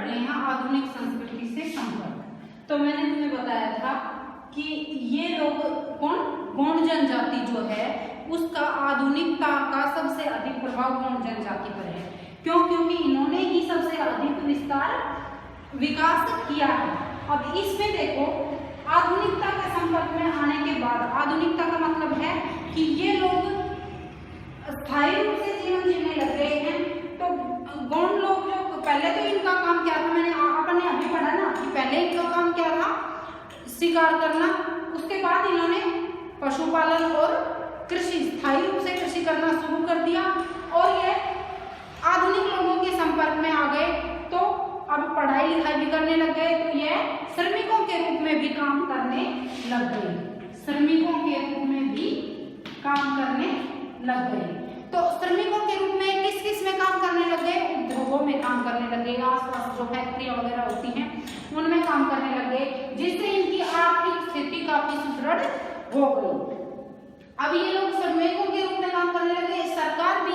रहे हैं आधुनिक संस्कृति से संपर्क। तो मैंने तुम्हें बताया था कि ये लोग कौन, गौंड जनजाति जो है उसका आधुनिकता का सबसे अधिक प्रभाव गौंड जनजाति पर है। क्यों? क्योंकि इन्होंने ही सबसे अधिक विकास किया है। अब इसमें देखो, आधुनिकता के संपर्क में आने के बाद, आधुनिकता का मतलब है कि ये लोग स्थायी रूप से जीवन जीने लग गए हैं। तो गौंड लोग जो पहले तो इनका काम क्या था, मैंने आपने अभी पढ़ा ना कि पहले इनका काम क्या था, शिकार करना। उसके बाद इन्होंने पशुपालन और कृषि, स्थायी रूप से कृषि करना शुरू कर दिया और ये आधुनिक लोगों के संपर्क में आ गए। तो अब पढ़ाई लिखाई भी करने लग गए, तो ये श्रमिकों के रूप में भी काम करने लग गए, श्रमिकों के रूप में भी काम करने लग गए। तो श्रमिकों के रूप में किस किस में काम करने लग गए? उद्योगों में काम करने लग गए, आसपास जो फैक्ट्रियां वगैरह होती हैं उनमें काम करने लग गए, जिससे इनकी आर्थिक स्थिति काफी सुदृढ़ हो गई। अब ये लोग श्रमिकों के रूप में काम करने लगे, सरकार भी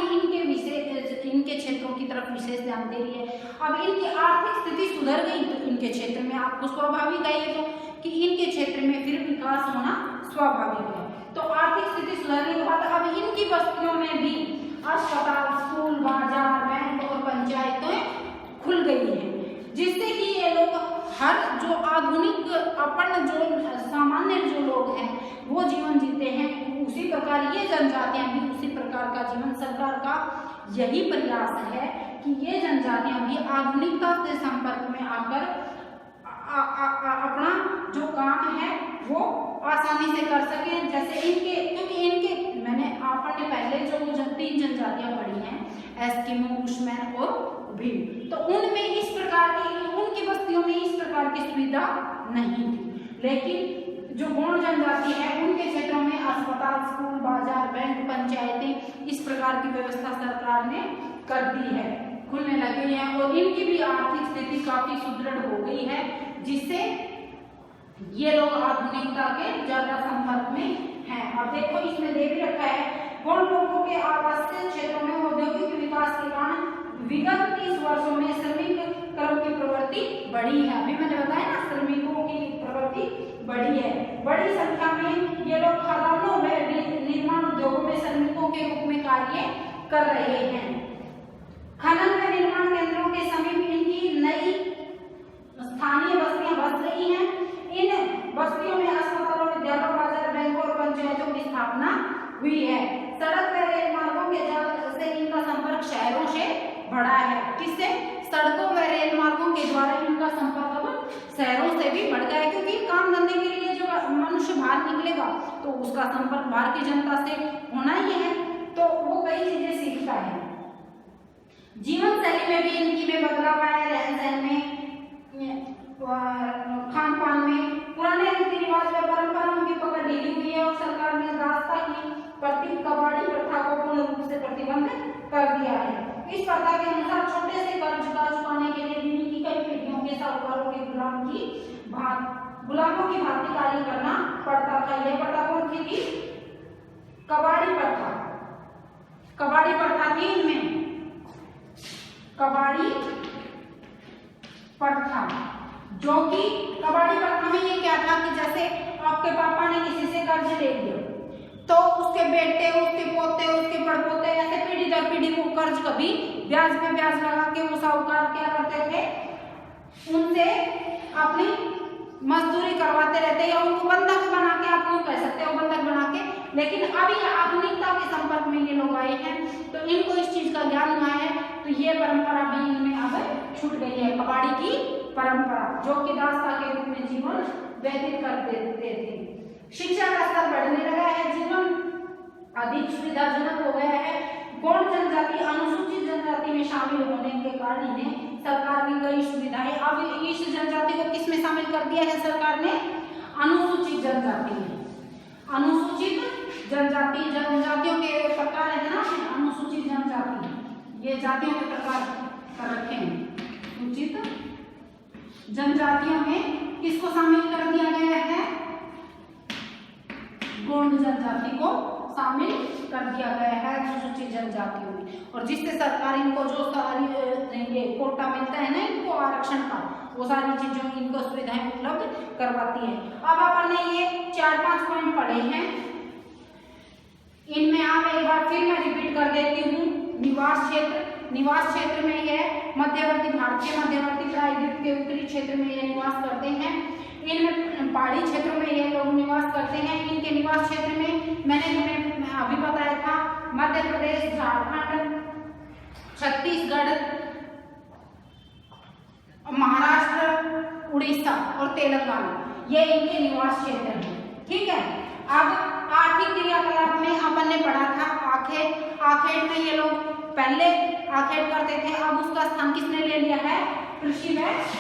इनके क्षेत्रों की तरफ विशेष ध्यान दे रही है। अब इनकी आर्थिक स्थिति सुधर गई तो इनके क्षेत्र में आपको स्वाभाविक है ये तो कि इनके क्षेत्र में फिर विकास होना स्वाभाविक है। तो आर्थिक स्थिति सुधरने के बाद अब इनकी बस्तियों में भी अस्पताल, स्कूल, बाजार, बैंक और पंचायतें खुल गई हैं, जिससे कि ये लोग हर जो आधुनिक अपन जो सामान्य जो लोग हैं वो जीवन जीते हैं, उसी प्रकार ये जनजातियां भी उसी प्रकार का जीवन, सरकार का यही प्रयास है कि ये जनजातियां भी आधुनिकता से संपर्क में आकर अपना जो काम है वो आसानी से कर सकें। जैसे इनके, क्योंकि इनके मैंने आपने पहले जो 3 जनजातियां पढ़ी हैं, एस्किमो, बुशमैन और भील, तो उनमें इस प्रकार की, उनकी बस्तियों में इस प्रकार की सुविधा नहीं थी। लेकिन जो गौंड जनजाति है उनके क्षेत्रों में अस्पताल, स्कूल, बाजार, बैंक, पंचायतें, इस प्रकार की व्यवस्था सरकार ने कर दी है, खुलने लगी है और इनकी भी आर्थिक स्थिति काफी सुदृढ़ हो गई है, जिससे ये लोग आधुनिकता के ज्यादा संपर्क में हैं। अब देखो इसमें दे भी रखा है, गौंड लोगों के आवासीय क्षेत्रों में औद्योगिक विकास के कारण विगत 30 वर्षों में श्रमिक कर्म की प्रवृत्ति बढ़ी है। अभी मैंने बताया ना, श्रमिकों की प्रवृत्ति बढ़ी है। बड़ी संख्या में ये लोग खदानों में, निर्माण उद्योगों में श्रमिकों के रूप में कार्य कर रहे हैं। खनन व निर्माण केंद्रों के समीप इनकी नई स्थानीय बस्तियां बस रही हैं। इन बस्तियों में अस्पतालों, विद्यालयों, बाजार, बैंकों और पंचायतों की स्थापना हुई है। सड़क व रेल मार्गों के जल से इनका संपर्क शहरों से बढ़ा है। किससे? सड़कों व रेल मार्गों के द्वारा इनका संपर्क अब शहरों से भी बढ़ गया है, क्योंकि काम धंधे के लिए जो मनुष्य बाहर निकलेगा तो उसका संपर्क बाहर की जनता से होना ही है, तो वो कई चीजें सीखता है। जीवन शैली में भी इनकी में बदलाव आया, रहन सहन में, खान पान में। पुराने रीति रिवाज व परंपराओं की पकड़ ढीली हुई है और सरकार ने दास्ता की प्रति कबाड़ी प्रथा को पूर्ण रूप से प्रतिबंध कर दिया है। इस प्रथा के अनुसार छोटे से कर्ज का चुकाने के लिए दिल्ली की कई पीढ़ियों के साहूकारों के गुलामों की भांति कार्य करना पड़ता था। यह प्रथा कौन सी थी? कबाड़ी प्रथा। कबाड़ी प्रथा थी इनमें, कबाड़ी प्रथा, जो कि कबाड़ी प्रथा में ये क्या था कि जैसे आपके पापा ने किसी से कर्ज ले लिया तो उसके बेटे, उसके पोते, उसके पड़पोते, ऐसे पीढ़ी दर पीढ़ी वो कर्ज कभी ब्याज पे ब्याज लगा के वो साहूकार क्या करते थे, उनसे अपनी मजदूरी करवाते रहते या उनको बंधक बना के, आप यूँ कह सकते हो बंधक बना के। लेकिन अब ये आधुनिकता के संपर्क में ये लोग आए हैं तो इनको इस चीज का ज्ञान हुआ है, तो ये परंपरा भी इनमें अब छूट गई है, कबाड़ी की परंपरा, जो कि दास्ता के रूप में जीवन व्यतीत कर देते थे। शिक्षा का स्तर बढ़ने लगा है, जीवन अधिक सुविधाजनक हो गया है। गौंड जनजाति अनुसूचित जनजाति में शामिल होने के कारण इन्हें सरकार की कई सुविधाएं, अब इस जनजाति को किस में शामिल कर दिया है सरकार ने? अनुसूचित जनजाति में। अनुसूचित जनजाति, जनजातियों के प्रकार है ना, अनुसूचित जनजाति, ये जातियों के प्रकार कर रखे हैं। सूचित जनजातियों में किसको शामिल कर दिया गया है? गौंड जनजाति को शामिल कर दिया गया है अनुसूचित जनजातियों में, और जिससे सरकार इनको जो ये कोटा मिलता है ना इनको आरक्षण का, वो सारी चीजों इनको सुविधाएं उपलब्ध करवाती है। अब अपन ने ये 4-5 पॉइंट पढ़े हैं, इनमें आप एक बार फिर मैं रिपीट कर देती हूँ। निवास क्षेत्र में यह मध्यवर्ती भारत के मध्यवर्ती प्रायद्वीप के उत्तरी क्षेत्र में ये निवास करते हैं। इनमें पहाड़ी क्षेत्रों में ये लोग निवास करते हैं। इनके निवास क्षेत्र में मैंने तुम्हें अभी बताया था मध्य प्रदेश, झारखंड, छत्तीसगढ़, महाराष्ट्र, उड़ीसा और तेलंगाना, ये इनके निवास क्षेत्र हैं। ठीक है। अब आर्थिक क्रियाकलाप में अपन ने पढ़ा था आखेट में ये लोग पहले आखेट करते थे, अब उसका स्थान किसने ले लिया है? कृषि व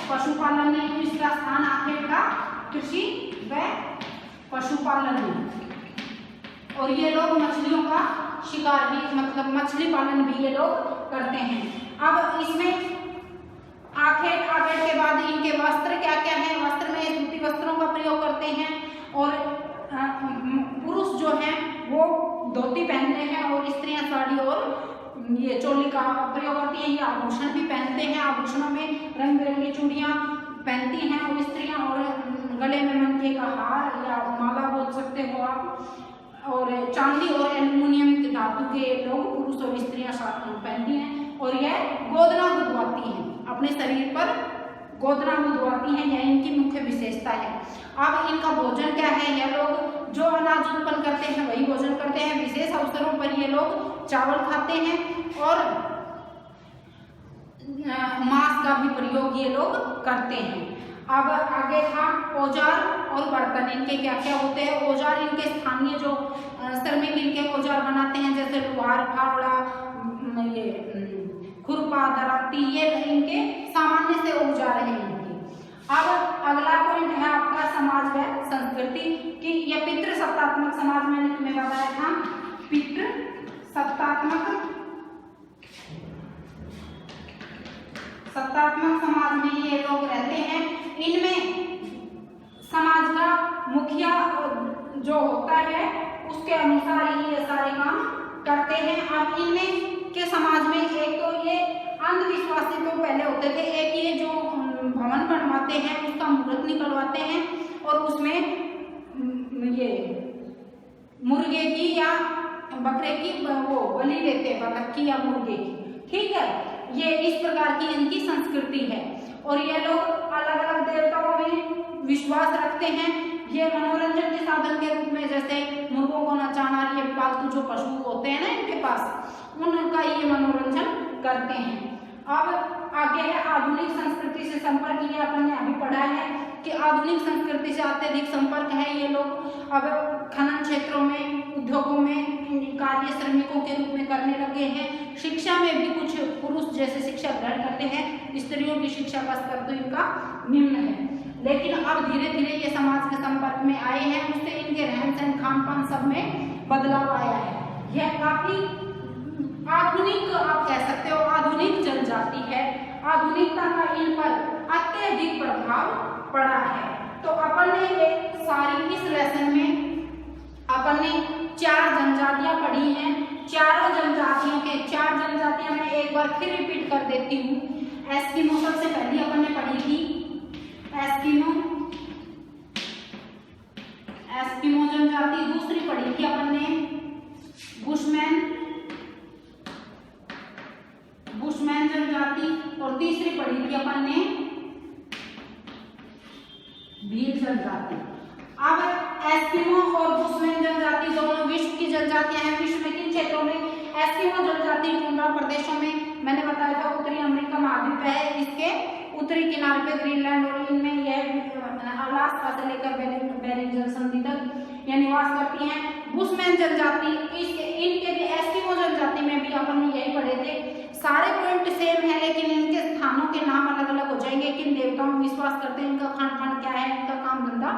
पशुपालन ने इसका स्थान आखेट का कृषि व पशुपालन में। और ये लोग मछलियों का शिकार भी, मतलब मछली पालन भी ये लोग करते हैं। अब इसमें आखेट के बाद इनके वस्त्र क्या क्या है? वस्त्र में सूती वस्त्रों का प्रयोग करते हैं, और पुरुष जो है वो धोती पहनते हैं और स्त्रियां साड़ी और ये चोली का प्रयोग करती हैं। ये आभूषण भी पहनते हैं, आभूषणों में रंग बिरंगी चूड़ियां पहनती हैं और स्त्रियां, और गले में मनके का हार या माला बोल सकते हो आप, और चांदी और एल्युमिनियम के धातु के लोग पुरुष और स्त्रियां पहनती हैं। और यह गोदना गुदवाती हैं, अपने शरीर पर गोदना गुदवाती हैं, यह इनकी मुख्य विशेषता है। अब इनका भोजन क्या है? यह लोग जो अनाज उत्पन्न करते हैं वही भोजन करते हैं। विशेष अवसरों पर ये लोग चावल खाते हैं और मांस का भी प्रयोग ये लोग करते हैं। अब आगे था औजार और बर्तन, इनके क्या क्या होते हैं? औजार इनके स्थानीय जो श्रमिक इनके औजार बनाते हैं, जैसे लोहार, फावड़ा, ये खुरपा, दराती, ये इनके सामान्य से औजार है इनके। अब अगला पॉइंट है आपका समाज व संस्कृति की। यह पितृ सत्तात्मक समाज मैंने तुम्हें बताया था, पितृ सत्तात्मक समाज में ये लोग रहते हैं। इनमें समाज का मुखिया जो होता है उसके अनुसार ही ये सारे काम करते हैं। अब इनमें के समाज में एक तो ये अंधविश्वासी तो पहले होते थे, एक ये जो भवन बनवाते हैं उसका मुहूर्त निकलवाते हैं और उसमें ये मुर्गे की या बकरे की वो बलि देते हैं, बतख की या मुर्गे की। ठीक है, ये इस प्रकार की इनकी संस्कृति है। और ये लोग अलग अलग देवताओं में विश्वास रखते हैं। ये मनोरंजन के साधन के रूप में जैसे मुर्गों को नचाना, ये पालतू जो पशु होते हैं ना इनके पास, उनका ये मनोरंजन करते हैं। अब आगे है आधुनिक संस्कृति से संपर्क। ये अपन ने अभी पढ़ा है कि आधुनिक संस्कृति से अत्यधिक संपर्क है। ये लोग अब खनन क्षेत्रों में, उद्योगों में कार्य श्रमिकों के रूप में करने लगे हैं। शिक्षा में भी कुछ पुरुष जैसे शिक्षा ग्रहण करते हैं, स्त्रियों की शिक्षा का स्तर तो इनका निम्न है। लेकिन अब धीरे धीरे ये समाज के संपर्क में आए हैं, उससे इनके रहन सहन, खान पान सब में बदलाव आया है। यह काफी आधुनिक, आप कह सकते हो आधुनिक जनजाति है। आधुनिकता का इन पर अत्यधिक प्रभाव पड़ा है। तो अपन ने ये सारी इस लेसन में अपन ने 4 जनजातियां पढ़ी हैं। चारों जनजातियों के 4 जनजातियां मैं एक बार फिर रिपीट कर देती हूँ। एस्किमो सबसे पहली अपन ने पढ़ी थी, एस्किमो जनजाति। दूसरी पढ़ी थी अपन ने बुशमैन जनजाति। और तीसरी पढ़ी थी अपन ने भील जनजाति। अब एस्किमो और बुशमैन जनजाति दोनों विश्व की जनजातियां हैं। विश्व में किन क्षेत्रों में? एस्किमो जनजाति टुंड्रा प्रदेशों में, मैंने बताया था उत्तरी अमेरिका महाद्वीप है, इसके उत्तरी किनारे पे ग्रीनलैंड और इनमें यह अलास्का से लेकर बेरिंग जल संधि तक यह निवास करती हैं। बुशमैन जनजाति, इनके भी एस्किमो जनजाति में भी अपन यही पढ़े थे। सारे पॉइंट सेम है लेकिन इनके स्थानों के नाम अलग अलग हो जाएंगे। किन देवताओं में विश्वास करते हैं, इनका खान पान क्या है, इनका काम धंधा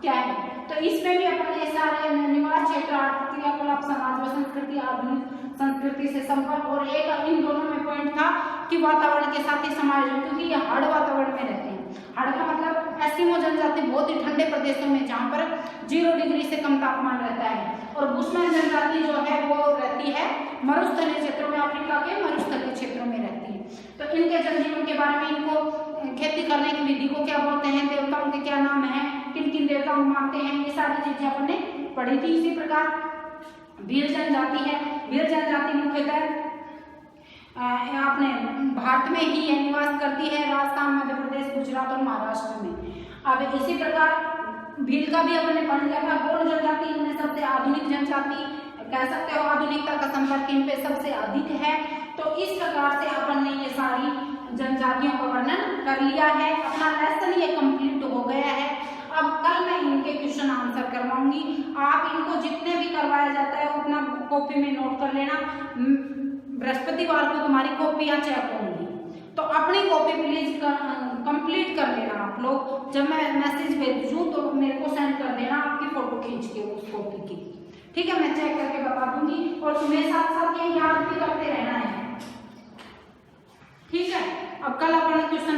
क्या है। तो इसमें भी अपन ये सारे निवास क्षेत्र, आर्थिक क्रियाकलाप, समाज व संस्कृति, आधुनिक संस्कृति से संपर्क, और एक इन दोनों में पॉइंट था कि वातावरण के साथ ही समायोजन, क्योंकि ये हार्ड वातावरण में रहते हैं। हार्ड का मतलब एस्किमो जनजाति बहुत ही ठंडे प्रदेशों में जहाँ पर 0 डिग्री से कम तापमान रहता है, और बुशमैन जनजाति जो है वो रहती है मरुस्थलीय क्षेत्रों में, अफ्रीका के मरुस्थलीय क्षेत्रों में रहती है। तो इनके जनजीवन के बारे में, इनको खेती करने की विधि को क्या बोलते हैं, देवताओं के क्या नाम है, किन किन देवताओं को मानते हैं, ये सारी चीजें अपन ने पढ़ी थी। इसी प्रकार भील जनजाति है। भील जनजाति मुख्यतः अपने भारत में ही यह निवास करती है, राजस्थान, मध्य प्रदेश, गुजरात और महाराष्ट्र में। अब इसी प्रकार भील का भी अपन ने पढ़ लिया था। गौड़ जनजाति इनमें सबसे आधुनिक जनजाति कह सकते हो, आधुनिकता का संपर्क इन पे सबसे अधिक है। तो इस प्रकार से अपन ने ये सारी जनजातियों का वर्णन कर लिया है। अपना लेसन ये कंप्लीट हो गया है। अब कल मैं इनके क्वेश्चन आंसर करवाऊंगी। आप इनको जितने भी करवाया जाता है उतना कॉपी में नोट कर लेना। बृहस्पतिवार को तुम्हारी कॉपियां चेक होंगी, तो अपनी कॉपी प्लीज कंप्लीट कर लेना आप लोग। जब मैं मैसेज भेजूं तो मेरे को सेंड कर देना आपकी फोटो खींच के उस कॉपी की, ठीक है? मैं चेक करके बता दूंगी और तुम्हें साथ साथ ये याद भी करते रहना है, ठीक है? अब कल अपन क्वेश्चन